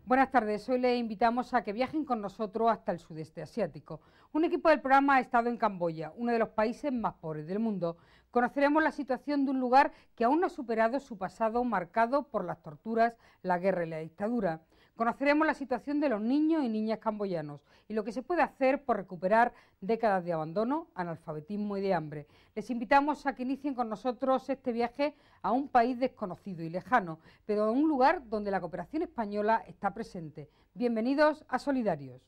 Buenas tardes, hoy les invitamos a que viajen con nosotros hasta el sudeste asiático. Un equipo del programa ha estado en Camboya, uno de los países más pobres del mundo. Conoceremos la situación de un lugar que aún no ha superado su pasado marcado por las torturas, la guerra y la dictadura. Conoceremos la situación de los niños y niñas camboyanos y lo que se puede hacer por recuperar décadas de abandono, analfabetismo y de hambre. Les invitamos a que inicien con nosotros este viaje a un país desconocido y lejano, pero a un lugar donde la cooperación española está presente. Bienvenidos a Solidarios.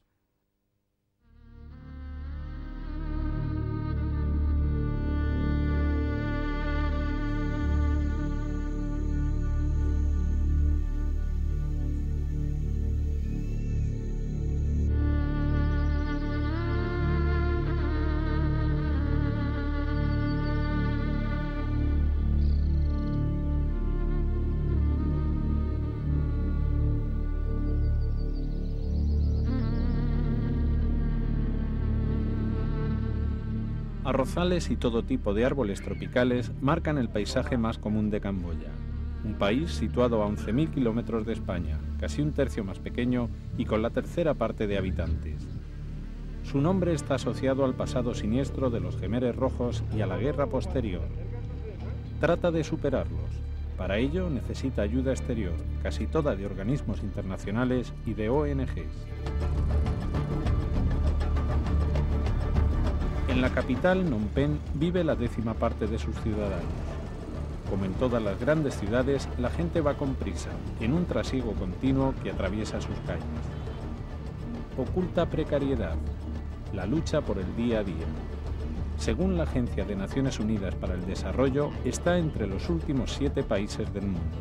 Arrozales y todo tipo de árboles tropicales marcan el paisaje más común de Camboya, un país situado a 11.000 kilómetros de España, casi un tercio más pequeño y con la tercera parte de habitantes. Su nombre está asociado al pasado siniestro de los Jemeres Rojos y a la guerra posterior. Trata de superarlos. Para ello necesita ayuda exterior, casi toda de organismos internacionales y de ONGs. En la capital, Phnom Penh, vive la 10ª parte de sus ciudadanos. Como en todas las grandes ciudades, la gente va con prisa, en un trasiego continuo que atraviesa sus calles. Oculta precariedad, la lucha por el día a día. Según la Agencia de Naciones Unidas para el Desarrollo, está entre los últimos 7 países del mundo.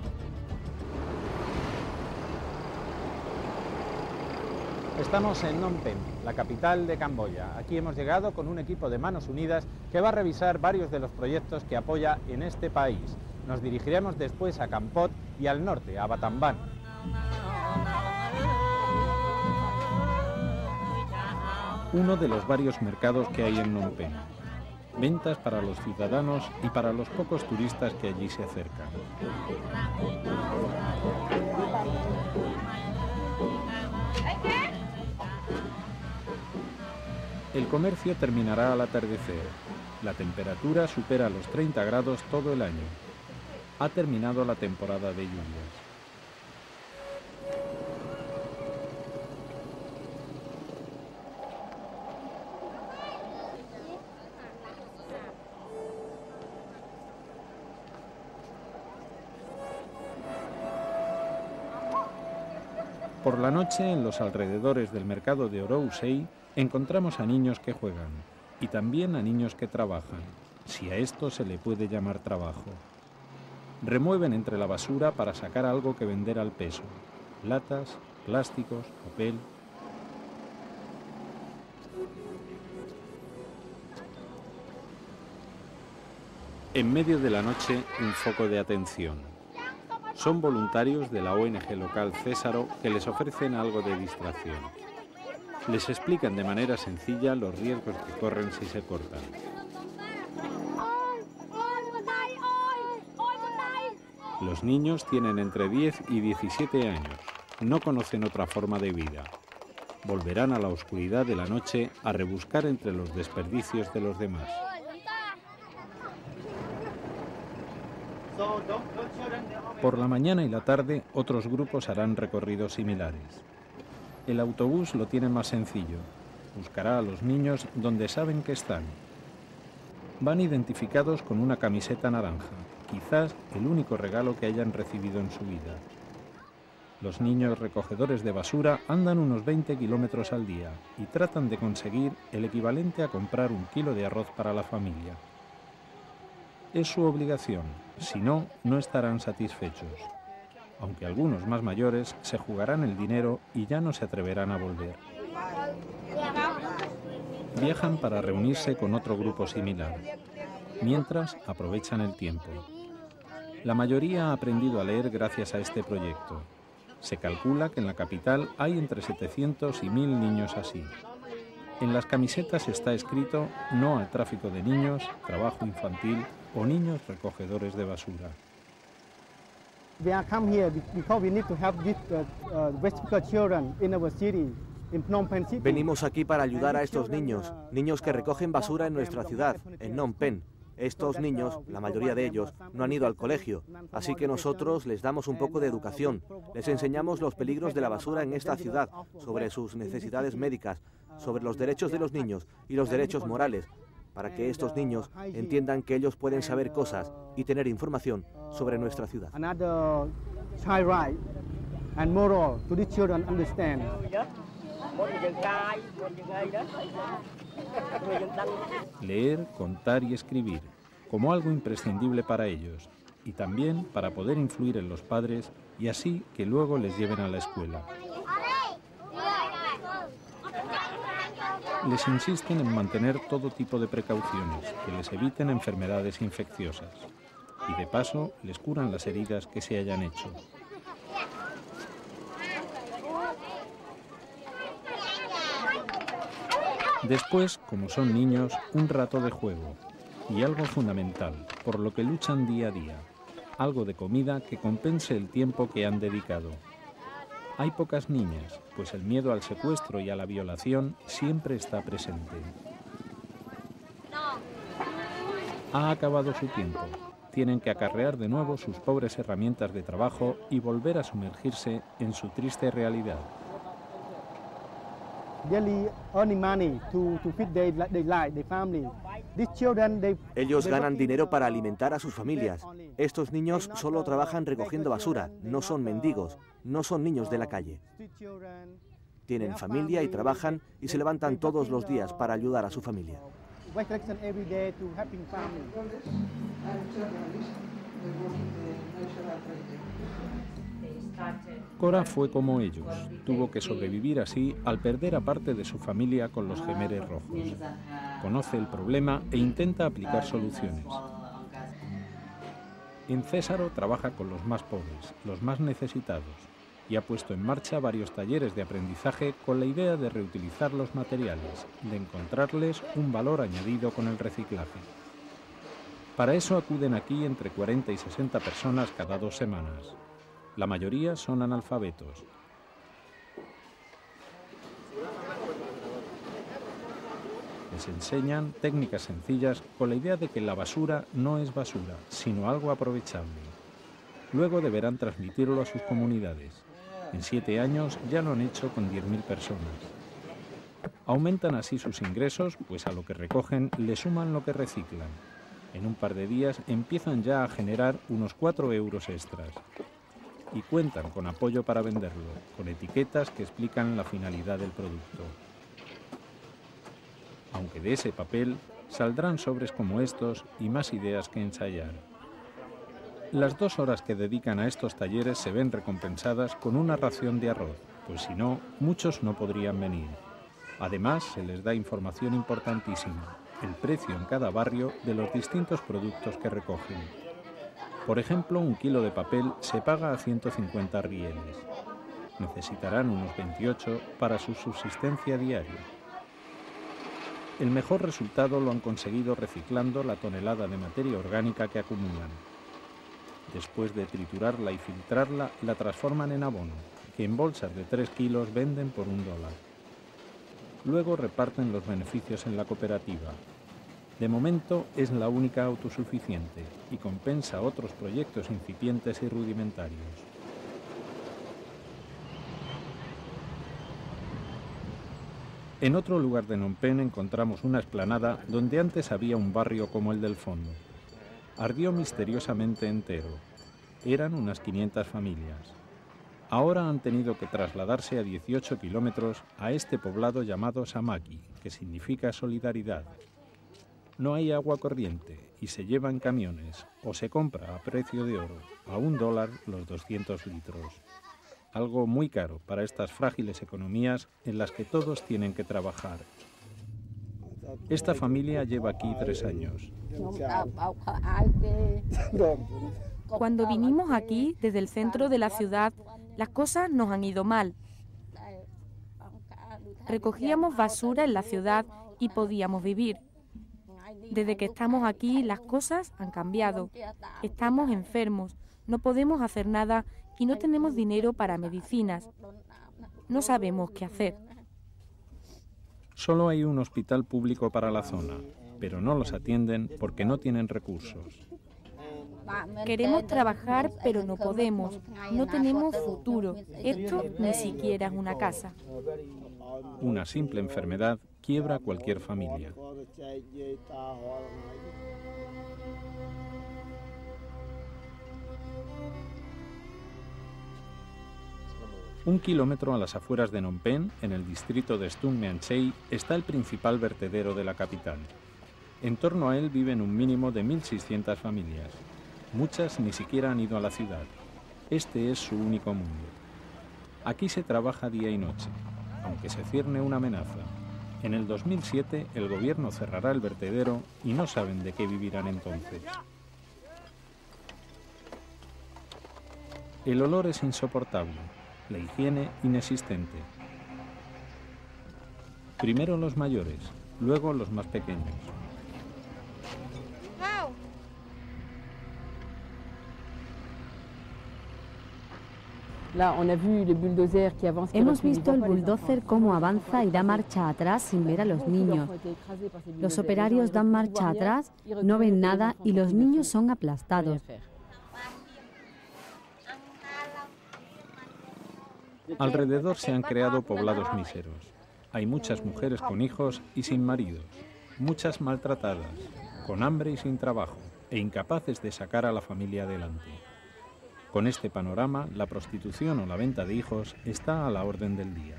Estamos en Phnom Penh, la capital de Camboya. Aquí hemos llegado con un equipo de Manos Unidas que va a revisar varios de los proyectos que apoya en este país. Nos dirigiremos después a Kampot y al norte, a Battambang. Uno de los varios mercados que hay en Phnom Penh. Ventas para los ciudadanos y para los pocos turistas que allí se acercan. El comercio terminará al atardecer. La temperatura supera los 30 grados todo el año. Ha terminado la temporada de lluvias. Por la noche, en los alrededores del mercado de Orousei, encontramos a niños que juegan y también a niños que trabajan, si a esto se le puede llamar trabajo. Remueven entre la basura para sacar algo que vender al peso: latas, plásticos, papel. En medio de la noche, un foco de atención. Son voluntarios de la ONG local Césaro que les ofrecen algo de distracción. Les explican de manera sencilla los riesgos que corren si se cortan. Los niños tienen entre 10 y 17 años. No conocen otra forma de vida. Volverán a la oscuridad de la noche a rebuscar entre los desperdicios de los demás. Por la mañana y la tarde, otros grupos harán recorridos similares. El autobús lo tiene más sencillo. Buscará a los niños donde saben que están. Van identificados con una camiseta naranja, quizás el único regalo que hayan recibido en su vida. Los niños recogedores de basura andan unos 20 kilómetros al día y tratan de conseguir el equivalente a comprar 1 kilo de arroz para la familia. Es su obligación, si no, no estarán satisfechos. Aunque algunos más mayores se jugarán el dinero y ya no se atreverán a volver. Viajan para reunirse con otro grupo similar. Mientras, aprovechan el tiempo. La mayoría ha aprendido a leer gracias a este proyecto. Se calcula que en la capital hay entre 700 y 1000 niños así. En las camisetas está escrito no al tráfico de niños, trabajo infantil o niños recogedores de basura. Venimos aquí para ayudar a estos niños, niños que recogen basura en nuestra ciudad, en Phnom Penh. Estos niños, la mayoría de ellos, no han ido al colegio, así que nosotros les damos un poco de educación. Les enseñamos los peligros de la basura en esta ciudad, sobre sus necesidades médicas, sobre los derechos de los niños y los derechos morales, para que estos niños entiendan que ellos pueden saber cosas y tener información sobre nuestra ciudad. Leer, contar y escribir, como algo imprescindible para ellos, y también para poder influir en los padres y así que luego les lleven a la escuela. Les insisten en mantener todo tipo de precauciones, que les eviten enfermedades infecciosas, y de paso les curan las heridas que se hayan hecho. Después, como son niños, un rato de juego y algo fundamental, por lo que luchan día a día, algo de comida que compense el tiempo que han dedicado. Hay pocas niñas, pues el miedo al secuestro y a la violación siempre está presente. Ha acabado su tiempo. Tienen que acarrear de nuevo sus pobres herramientas de trabajo y volver a sumergirse en su triste realidad. Ellos ganan dinero para alimentar a sus familias. Estos niños solo trabajan recogiendo basura, no son mendigos, no son niños de la calle. Tienen familia y trabajan y se levantan todos los días para ayudar a su familia. Cora fue como ellos, tuvo que sobrevivir así al perder a parte de su familia con los Jemeres Rojos. Conoce el problema e intenta aplicar soluciones. En Césaro trabaja con los más pobres, los más necesitados, y ha puesto en marcha varios talleres de aprendizaje con la idea de reutilizar los materiales, de encontrarles un valor añadido con el reciclaje. Para eso acuden aquí entre 40 y 60 personas cada 2 semanas. La mayoría son analfabetos. Les enseñan técnicas sencillas con la idea de que la basura no es basura, sino algo aprovechable. Luego deberán transmitirlo a sus comunidades. En 7 años ya lo han hecho con 10.000 personas. Aumentan así sus ingresos, pues a lo que recogen le suman lo que reciclan. En un par de días empiezan ya a generar unos 4 euros extras. Y cuentan con apoyo para venderlo, con etiquetas que explican la finalidad del producto. Aunque de ese papel saldrán sobres como estos y más ideas que ensayar. Las 2 horas que dedican a estos talleres se ven recompensadas con una ración de arroz, pues si no, muchos no podrían venir. Además, se les da información importantísima, el precio en cada barrio de los distintos productos que recogen. Por ejemplo, 1 kilo de papel se paga a 150 rieles. Necesitarán unos 28 para su subsistencia diaria. El mejor resultado lo han conseguido reciclando la tonelada de materia orgánica que acumulan. Después de triturarla y filtrarla, la transforman en abono, que en bolsas de 3 kilos venden por $1. Luego reparten los beneficios en la cooperativa. De momento es la única autosuficiente y compensa otros proyectos incipientes y rudimentarios. En otro lugar de Phnom Penh encontramos una explanada donde antes había un barrio como el del fondo. Ardió misteriosamente entero. Eran unas 500 familias. Ahora han tenido que trasladarse a 18 kilómetros a este poblado llamado Samaki, que significa solidaridad. No hay agua corriente y se lleva en camiones o se compra a precio de oro, a $1 los 200 litros. Algo muy caro para estas frágiles economías en las que todos tienen que trabajar. Esta familia lleva aquí 3 años. Cuando vinimos aquí, desde el centro de la ciudad, Las cosas nos han ido mal. Recogíamos basura en la ciudad y podíamos vivir. Desde que estamos aquí, las cosas han cambiado. Estamos enfermos, no podemos hacer nada y no tenemos dinero para medicinas. No sabemos qué hacer. Solo hay un hospital público para la zona, pero no los atienden porque no tienen recursos. Queremos trabajar, pero no podemos. No tenemos futuro. Esto ni siquiera es una casa. Una simple enfermedad quiebra cualquier familia. Un kilómetro a las afueras de Phnom Penh, en el distrito de Stung Mean Chey, está el principal vertedero de la capital. En torno a él viven un mínimo de 1.600 familias. Muchas ni siquiera han ido a la ciudad. Este es su único mundo. Aquí se trabaja día y noche, aunque se cierne una amenaza. En el 2007 el gobierno cerrará el vertedero y no saben de qué vivirán entonces. El olor es insoportable, la higiene inexistente. Primero los mayores, luego los más pequeños. Hemos visto el bulldozer cómo avanza y da marcha atrás sin ver a los niños. Los operarios dan marcha atrás, no ven nada y los niños son aplastados. Alrededor se han creado poblados míseros. Hay muchas mujeres con hijos y sin maridos, muchas maltratadas, con hambre y sin trabajo, e incapaces de sacar a la familia adelante. Con este panorama, la prostitución o la venta de hijos está a la orden del día.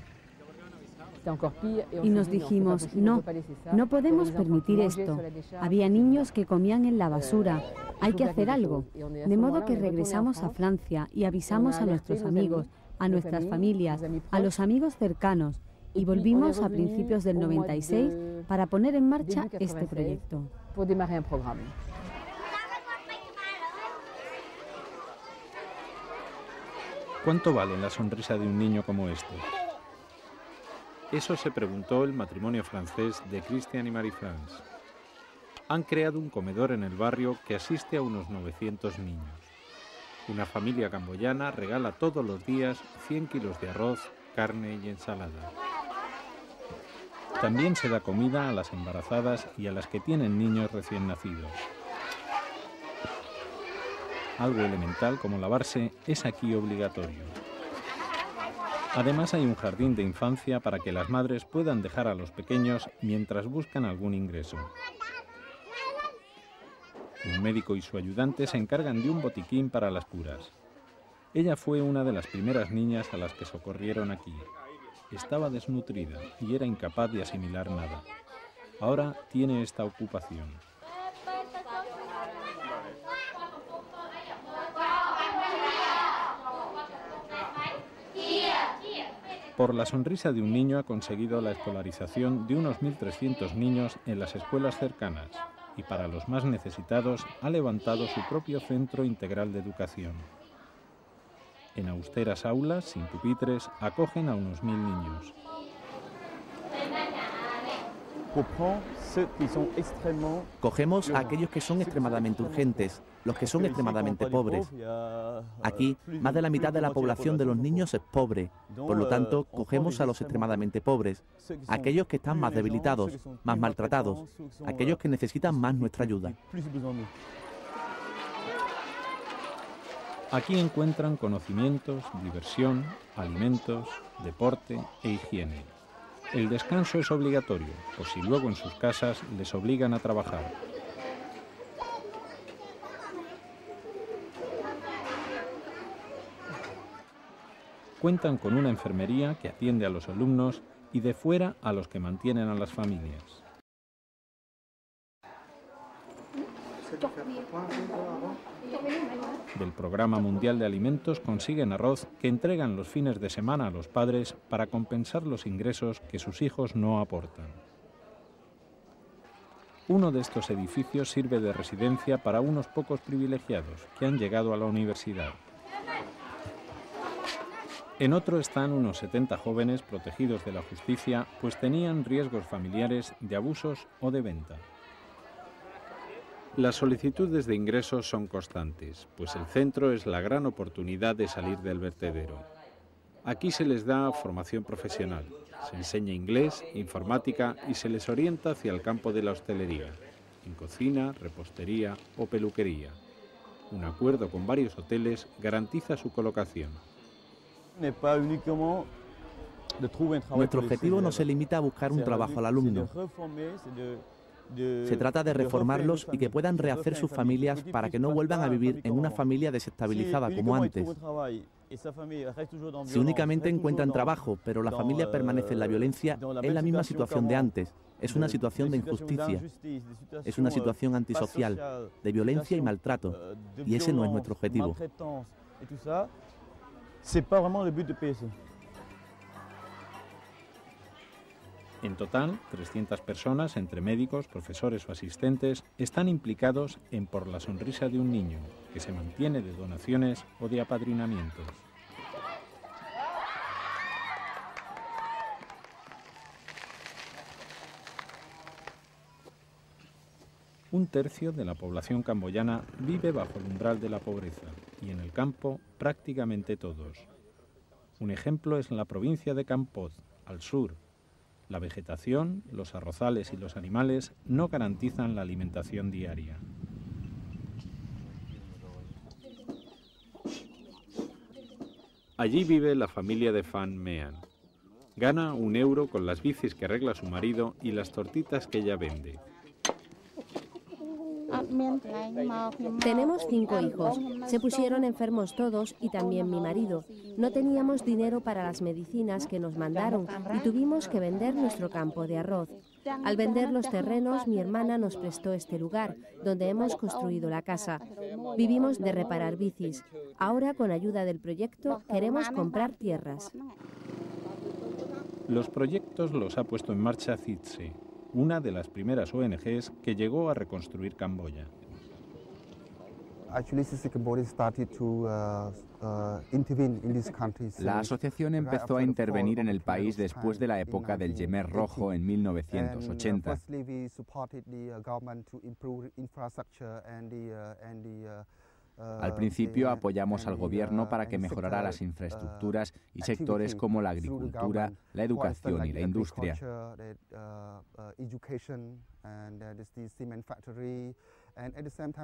Y nos dijimos, no podemos permitir esto. Había niños que comían en la basura. Hay que hacer algo. De modo que regresamos a Francia y avisamos a nuestros amigos, a nuestras familias, a los amigos cercanos, y volvimos a principios del 96 para poner en marcha este proyecto. ¿Cuánto vale la sonrisa de un niño como este? Eso se preguntó el matrimonio francés de Christian y Marie-France. Han creado un comedor en el barrio que asiste a unos 900 niños. Una familia camboyana regala todos los días 100 kilos de arroz, carne y ensalada. También se da comida a las embarazadas y a las que tienen niños recién nacidos. Algo elemental como lavarse es aquí obligatorio. Además hay un jardín de infancia para que las madres puedan dejar a los pequeños mientras buscan algún ingreso. Un médico y su ayudante se encargan de un botiquín para las curas. Ella fue una de las primeras niñas a las que socorrieron aquí. Estaba desnutrida y era incapaz de asimilar nada. Ahora tiene esta ocupación. Por la sonrisa de un niño ha conseguido la escolarización de unos 1.300 niños en las escuelas cercanas y para los más necesitados ha levantado su propio centro integral de educación. En austeras aulas, sin pupitres, acogen a unos 1.000 niños. Cogemos a aquellos que son extremadamente urgentes, los que son extremadamente pobres. Aquí, más de la mitad de la población de los niños es pobre. Por lo tanto, cogemos a los extremadamente pobres, aquellos que están más debilitados, más maltratados, aquellos que necesitan más nuestra ayuda. Aquí encuentran conocimientos, diversión, alimentos, deporte e higiene. El descanso es obligatorio, por si luego en sus casas les obligan a trabajar. Cuentan con una enfermería que atiende a los alumnos y de fuera a los que mantienen a las familias. Del Programa Mundial de Alimentos consiguen arroz que entregan los fines de semana a los padres para compensar los ingresos que sus hijos no aportan. Uno de estos edificios sirve de residencia para unos pocos privilegiados que han llegado a la universidad. En otro están unos 70 jóvenes protegidos de la justicia, pues tenían riesgos familiares de abusos o de venta. Las solicitudes de ingresos son constantes, pues el centro es la gran oportunidad de salir del vertedero. Aquí se les da formación profesional, se enseña inglés, informática y se les orienta hacia el campo de la hostelería, en cocina, repostería o peluquería. Un acuerdo con varios hoteles garantiza su colocación. Nuestro objetivo no se limita a buscar un trabajo al alumno. Se trata de reformarlos y que puedan rehacer sus familias para que no vuelvan a vivir en una familia desestabilizada como antes. Si únicamente encuentran trabajo, pero la familia permanece en la violencia, es la misma situación de antes. Es una situación de injusticia, es una situación antisocial, de violencia y maltrato, y ese no es nuestro objetivo. En total, 300 personas, entre médicos, profesores o asistentes, están implicados en Por la sonrisa de un niño, que se mantiene de donaciones o de apadrinamientos. Un tercio de la población camboyana vive bajo el umbral de la pobreza y en el campo prácticamente todos. Un ejemplo es la provincia de Kampot, al sur. La vegetación, los arrozales y los animales no garantizan la alimentación diaria. Allí vive la familia de Phan Mean. Gana €1 con las bicis que arregla su marido y las tortitas que ella vende. Tenemos 5 hijos. Se pusieron enfermos todos y también mi marido. No teníamos dinero para las medicinas que nos mandaron y tuvimos que vender nuestro campo de arroz. Al vender los terrenos, mi hermana nos prestó este lugar, donde hemos construido la casa. Vivimos de reparar bicis. Ahora, con ayuda del proyecto, queremos comprar tierras. Los proyectos los ha puesto en marcha CITSE, una de las primeras ONGs que llegó a reconstruir Camboya. La asociación empezó a intervenir en el país después de la época del Khmer Rojo en 1980. Al principio apoyamos al gobierno para que mejorara las infraestructuras y sectores como la agricultura, la educación y la industria.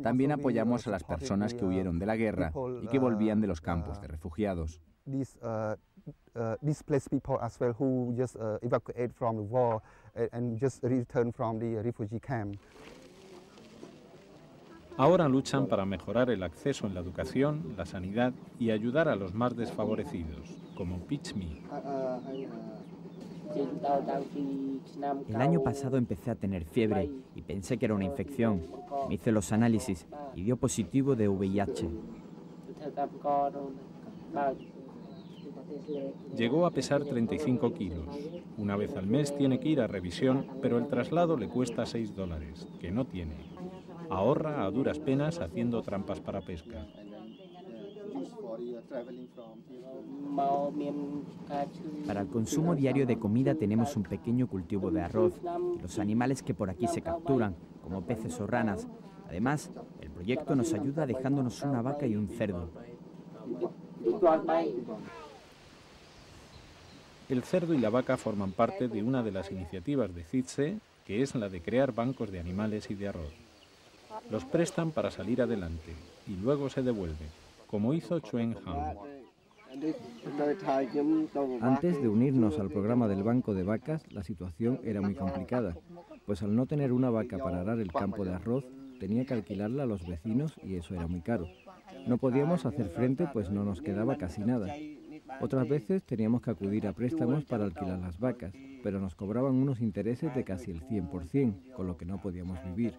También apoyamos a las personas que huyeron de la guerra y que volvían de los campos de refugiados. Ahora luchan para mejorar el acceso en la educación, la sanidad y ayudar a los más desfavorecidos, como Pichmi. El año pasado empecé a tener fiebre y pensé que era una infección. Me hice los análisis y dio positivo de VIH. Llegó a pesar 35 kilos. Una vez al mes tiene que ir a revisión, pero el traslado le cuesta $6, que no tiene. Ahorra a duras penas haciendo trampas para pesca. Para el consumo diario de comida tenemos un pequeño cultivo de arroz y los animales que por aquí se capturan, como peces o ranas. Además, el proyecto nos ayuda dejándonos una vaca y un cerdo. El cerdo y la vaca forman parte de una de las iniciativas de CITSE, que es la de crear bancos de animales y de arroz. Los prestan para salir adelante y luego se devuelven, como hizo Chuen Han. Antes de unirnos al programa del Banco de Vacas, la situación era muy complicada, pues al no tener una vaca para arar el campo de arroz, tenía que alquilarla a los vecinos y eso era muy caro. No podíamos hacer frente, pues no nos quedaba casi nada. Otras veces teníamos que acudir a préstamos para alquilar las vacas, pero nos cobraban unos intereses de casi el 100%, con lo que no podíamos vivir.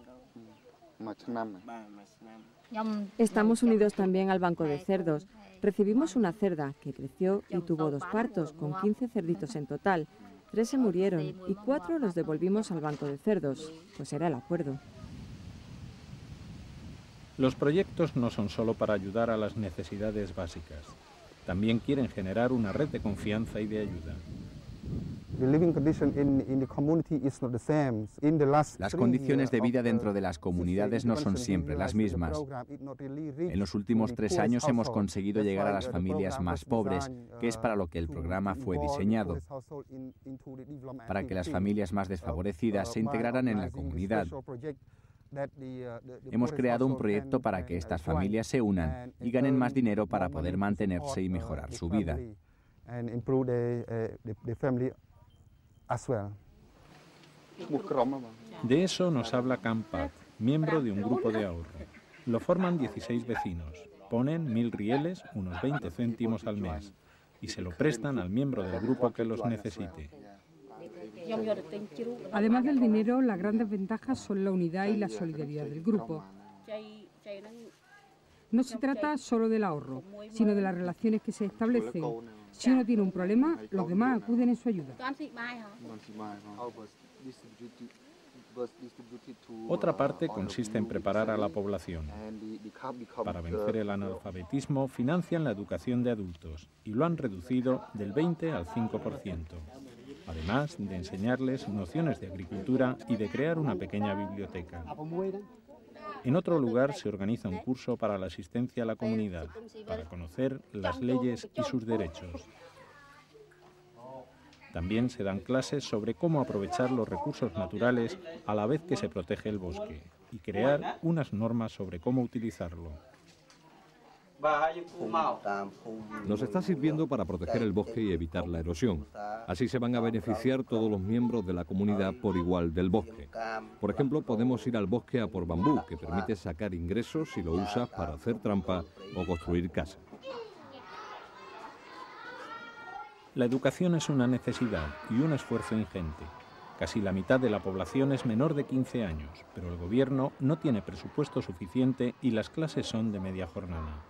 Estamos unidos también al Banco de Cerdos. Recibimos una cerda que creció y tuvo 2 partos, con 15 cerditos en total. 3 se murieron y 4 los devolvimos al Banco de Cerdos, pues era el acuerdo. Los proyectos no son solo para ayudar a las necesidades básicas. También quieren generar una red de confianza y de ayuda. Las condiciones de vida dentro de las comunidades no son siempre las mismas. En los últimos 3 años hemos conseguido llegar a las familias más pobres, que es para lo que el programa fue diseñado, para que las familias más desfavorecidas se integraran en la comunidad. Hemos creado un proyecto para que estas familias se unan y ganen más dinero para poder mantenerse y mejorar su vida. De eso nos habla Campat, miembro de un grupo de ahorro. Lo forman 16 vecinos, ponen 1000 rieles, unos 20 céntimos al mes, y se lo prestan al miembro del grupo que los necesite. Además del dinero, las grandes ventajas son la unidad y la solidaridad del grupo. No se trata solo del ahorro, sino de las relaciones que se establecen. Si uno tiene un problema, los demás acuden en su ayuda. Otra parte consiste en preparar a la población. Para vencer el analfabetismo, financian la educación de adultos y lo han reducido del 20 al 5%. Además de enseñarles nociones de agricultura y de crear una pequeña biblioteca. En otro lugar se organiza un curso para la asistencia a la comunidad, para conocer las leyes y sus derechos. También se dan clases sobre cómo aprovechar los recursos naturales a la vez que se protege el bosque y crear unas normas sobre cómo utilizarlo. Nos está sirviendo para proteger el bosque y evitar la erosión. Así se van a beneficiar todos los miembros de la comunidad por igual del bosque. Por ejemplo, podemos ir al bosque a por bambú, que permite sacar ingresos si lo usas para hacer trampa o construir casas. La educación es una necesidad y un esfuerzo ingente. Casi la mitad de la población es menor de 15 años, pero el gobierno no tiene presupuesto suficiente y las clases son de media jornada.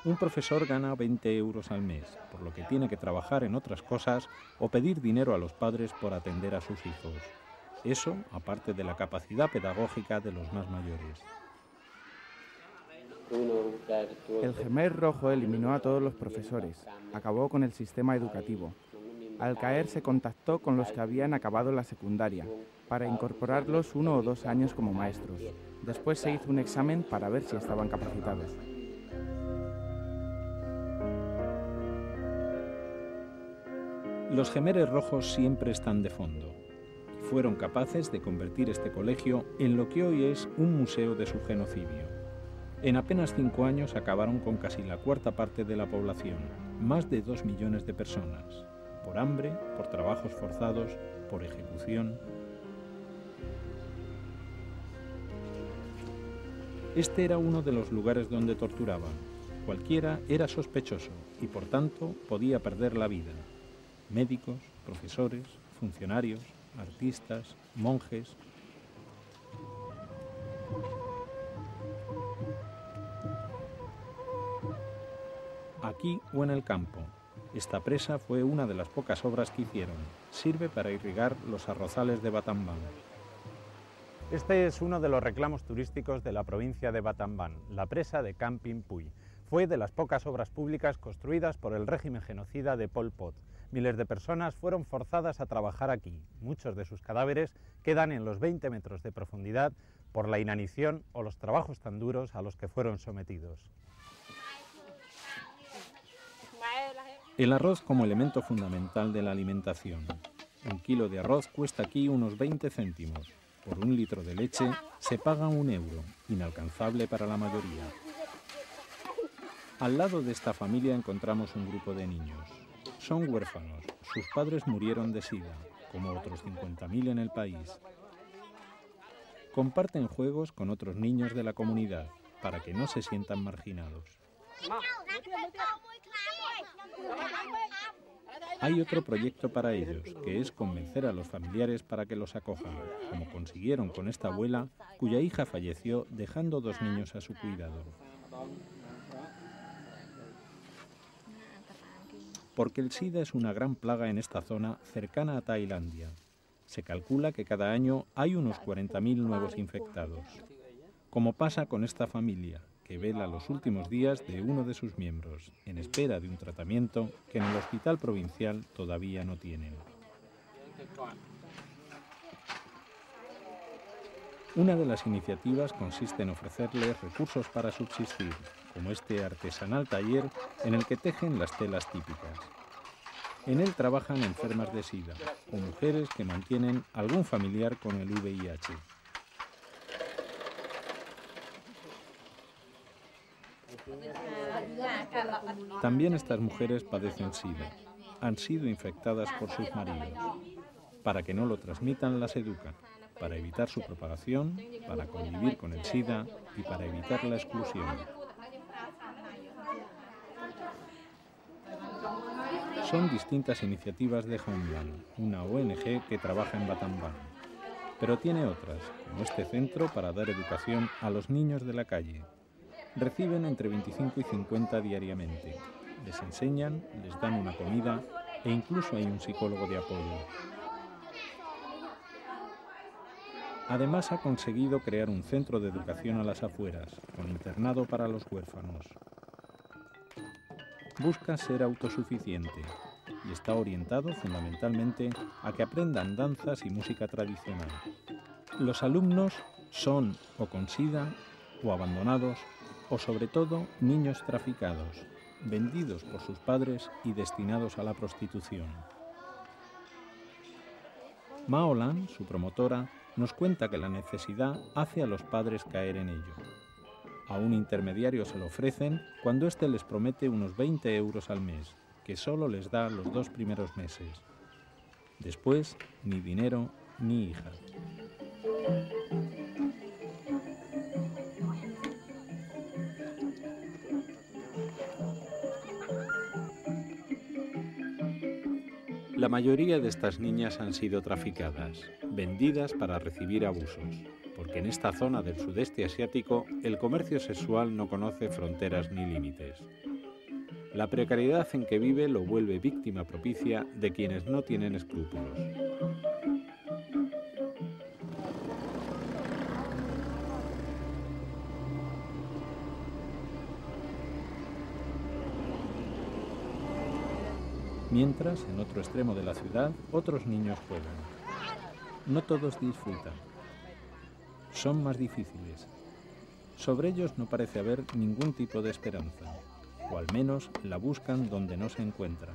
Un profesor gana 20 euros al mes, por lo que tiene que trabajar en otras cosas o pedir dinero a los padres por atender a sus hijos. Eso, aparte de la capacidad pedagógica de los más mayores. El Khmer Rojo eliminó a todos los profesores, acabó con el sistema educativo. Al caer se contactó con los que habían acabado la secundaria, para incorporarlos 1 o 2 años como maestros. Después se hizo un examen para ver si estaban capacitados. Los Khmeres Rojos siempre están de fondo y fueron capaces de convertir este colegio en lo que hoy es un museo de su genocidio. En apenas 5 años acabaron con casi la 1/4 parte de la población, más de 2 millones de personas, por hambre, por trabajos forzados, por ejecución. Este era uno de los lugares donde torturaban. Cualquiera era sospechoso y por tanto podía perder la vida. Médicos, profesores, funcionarios, artistas, monjes. Aquí o en el campo. Esta presa fue una de las pocas obras que hicieron. Sirve para irrigar los arrozales de Battambang. Este es uno de los reclamos turísticos de la provincia de Battambang, la presa de Camping Puy. Fue de las pocas obras públicas construidas por el régimen genocida de Pol Pot. Miles de personas fueron forzadas a trabajar aquí. Muchos de sus cadáveres quedan en los 20 metros de profundidad por la inanición o los trabajos tan duros a los que fueron sometidos. El arroz como elemento fundamental de la alimentación. 1 kilo de arroz cuesta aquí unos 20 céntimos. Por 1 litro de leche se paga 1 euro, inalcanzable para la mayoría. Al lado de esta familia encontramos un grupo de niños. Son huérfanos, sus padres murieron de sida, como otros 50.000 en el país. Comparten juegos con otros niños de la comunidad, para que no se sientan marginados. Hay otro proyecto para ellos, que es convencer a los familiares para que los acojan, como consiguieron con esta abuela, cuya hija falleció dejando 2 niños a su cuidado. Porque el SIDA es una gran plaga en esta zona cercana a Tailandia. Se calcula que cada año hay unos 40.000 nuevos infectados. Como pasa con esta familia, que vela los últimos días de uno de sus miembros, en espera de un tratamiento que en el hospital provincial todavía no tienen. Una de las iniciativas consiste en ofrecerles recursos para subsistir, como este artesanal taller en el que tejen las telas típicas. En él trabajan enfermas de SIDA o mujeres que mantienen algún familiar con el VIH. También estas mujeres padecen SIDA. Han sido infectadas por sus maridos. Para que no lo transmitan, las educan, para evitar su propagación, para convivir con el SIDA y para evitar la exclusión. Son distintas iniciativas de Homeland, una ONG que trabaja en Battambang, pero tiene otras, como este centro para dar educación a los niños de la calle. Reciben entre 25 y 50 diariamente. Les enseñan, les dan una comida e incluso hay un psicólogo de apoyo. Además ha conseguido crear un centro de educación a las afueras, con internado para los huérfanos. Busca ser autosuficiente y está orientado fundamentalmente a que aprendan danzas y música tradicional. Los alumnos son o con SIDA o abandonados o sobre todo niños traficados, vendidos por sus padres y destinados a la prostitución. Ma Olan, su promotora, nos cuenta que la necesidad hace a los padres caer en ello. A un intermediario se lo ofrecen cuando éste les promete unos 20 euros al mes, que solo les da los 2 primeros meses. Después, ni dinero ni hija. La mayoría de estas niñas han sido traficadas, vendidas para recibir abusos, porque en esta zona del sudeste asiático el comercio sexual no conoce fronteras ni límites. La precariedad en que vive lo vuelve víctima propicia de quienes no tienen escrúpulos. Mientras, en otro extremo de la ciudad, otros niños juegan. No todos disfrutan. Son más difíciles. Sobre ellos no parece haber ningún tipo de esperanza, o al menos la buscan donde no se encuentra.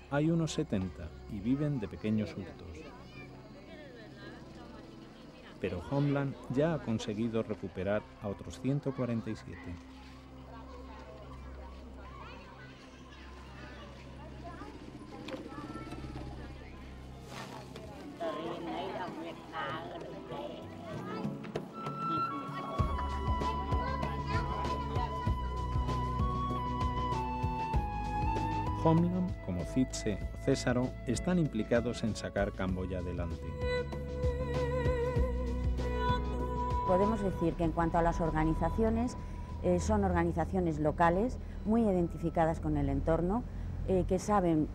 Hay unos 70 y viven de pequeños hurtos. Pero Homeland ya ha conseguido recuperar a otros 147. Homeland, como CITSE o Césaro, están implicados en sacar Camboya adelante. Podemos decir que en cuanto a las organizaciones, son organizaciones locales, muy identificadas con el entorno, que saben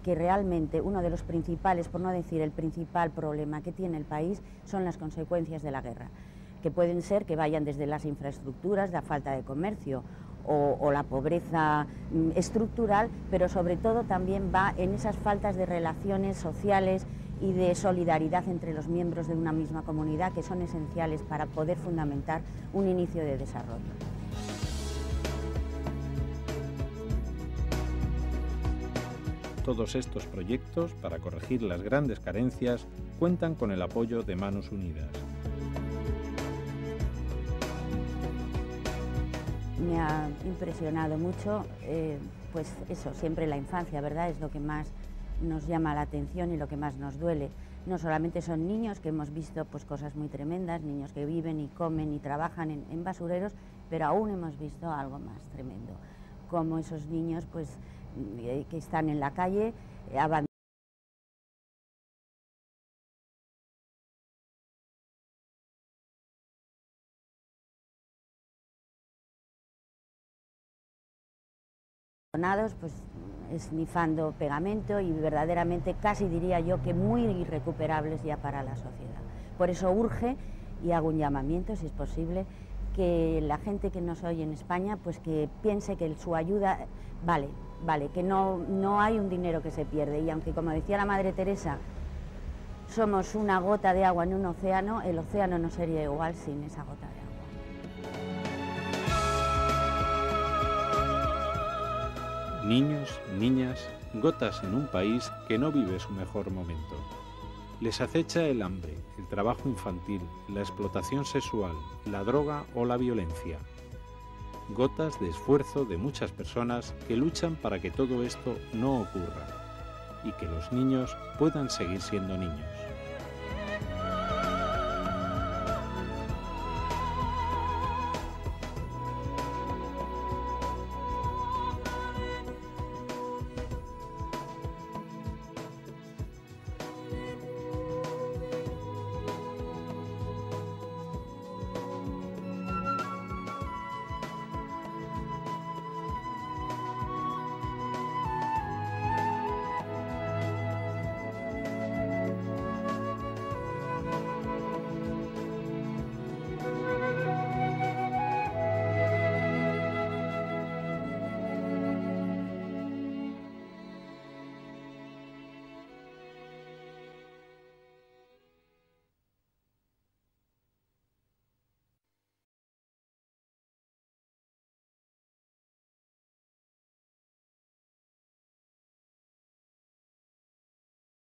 que realmente uno de los principales, por no decir el principal problema que tiene el país, son las consecuencias de la guerra, que pueden ser que vayan desde las infraestructuras, la falta de comercio, o la pobreza estructural, pero sobre todo también va en esas faltas de relaciones sociales y de solidaridad entre los miembros de una misma comunidad que son esenciales para poder fundamentar un inicio de desarrollo. Todos estos proyectos, para corregir las grandes carencias, cuentan con el apoyo de Manos Unidas. Me ha impresionado mucho, pues eso, siempre la infancia, ¿verdad? Es lo que más nos llama la atención y lo que más nos duele. No solamente son niños, que hemos visto pues cosas muy tremendas, niños que viven y comen y trabajan en basureros, pero aún hemos visto algo más tremendo, como esos niños pues que están en la calle, abandonados. Pues esnifando pegamento y verdaderamente casi diría yo que muy irrecuperables ya para la sociedad. Por eso urge, y hago un llamamiento si es posible, que la gente que nos oye en España, pues que piense que su ayuda vale, que no hay un dinero que se pierde, y aunque, como decía la Madre Teresa, somos una gota de agua en un océano, el océano no sería igual sin esa gota de agua. Niños, niñas, gotas en un país que no vive su mejor momento. Les acecha el hambre, el trabajo infantil, la explotación sexual, la droga o la violencia. Gotas de esfuerzo de muchas personas que luchan para que todo esto no ocurra y que los niños puedan seguir siendo niños.